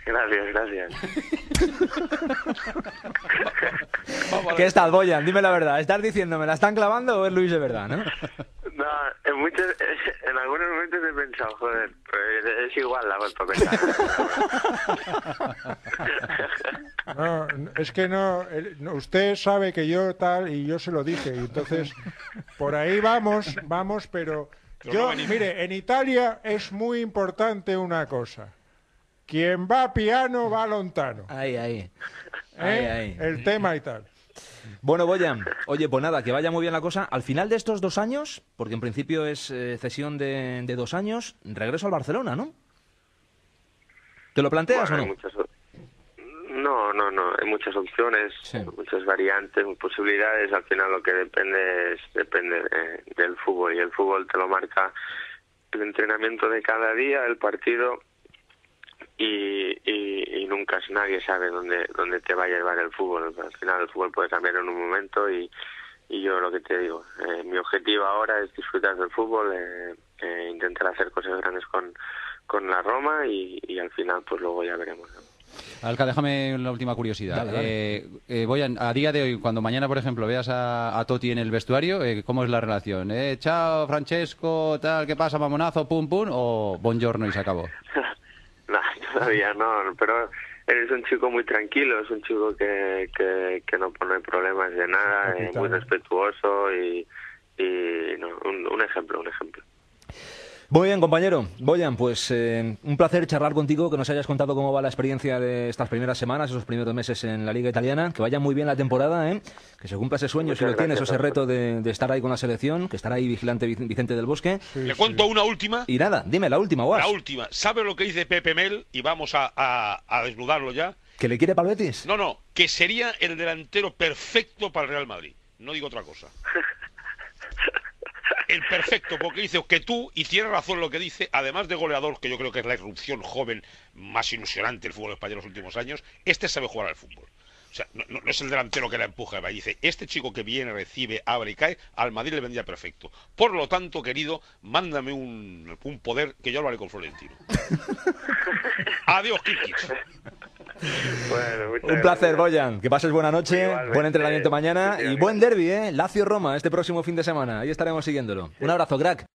Gracias. ¿Qué estás, Boyan? Dime la verdad. ¿Estás diciendo, me la están clavando o es Luis de verdad, no? No, en algunos momentos he pensado, joder, pues es igual la vuelta a pensar. No, es que no, usted sabe que yo tal, y yo se lo dije, y entonces por ahí vamos, pero yo, mire, en Italia es muy importante una cosa: quien va piano va lontano. Ahí. El tema y tal. Bueno, Boyan, oye, pues nada, que vaya muy bien la cosa. Al final de estos 2 años, porque en principio es cesión de 2 años, regreso al Barcelona, ¿no? ¿Te lo planteas o no? No, hay muchas opciones, sí, muchas variantes, posibilidades. Al final lo que depende del fútbol, y el fútbol te lo marca el entrenamiento de cada día, el partido, y nunca nadie sabe dónde te va a llevar el fútbol. Al final el fútbol puede cambiar en un momento, y yo lo que te digo, mi objetivo ahora es disfrutar del fútbol, intentar hacer cosas grandes con la Roma, y al final pues luego ya veremos, ¿no? Alca, déjame una última curiosidad. Dale. Boyan, a día de hoy, cuando mañana, por ejemplo, veas a Totti en el vestuario, ¿cómo es la relación? Chao, Francesco, tal, ¿qué pasa, mamonazo, pum, pum? ¿O buongiorno y se acabó? No, todavía no, pero eres un chico muy tranquilo, es un chico que no pone problemas de nada, muy respetuoso, y no, un ejemplo. Muy bien, compañero. Boyan, pues un placer charlar contigo, que nos hayas contado cómo va la experiencia de estas primeras semanas, esos primeros meses en la Liga Italiana. Que vaya muy bien la temporada, que se cumpla ese sueño, si lo tienes, ese reto de estar ahí con la selección, que estará ahí vigilante Vicente del Bosque. Le cuento una última. Y nada, dime, la última, Guas. La última. ¿Sabe lo que dice Pepe Mel? Y vamos a desnudarlo ya. ¿Que le quiere para el Betis? No, que sería el delantero perfecto para el Real Madrid. No digo otra cosa. El perfecto, porque dice que tú, y tiene razón lo que dice, además de goleador, que yo creo que es la irrupción joven más ilusionante del fútbol español en los últimos años, este sabe jugar al fútbol. O sea, no es el delantero que la empuja, y dice, este chico que viene, recibe, abre y cae, al Madrid le vendría perfecto. Por lo tanto, querido, mándame un poder, que yo lo haré con Florentino. Adiós, Kikis. Bueno, un placer, Boyan. Que pases buena noche, buen entrenamiento mañana y buen derbi, Lazio-Roma este próximo fin de semana. Ahí estaremos siguiéndolo. Un abrazo, crack.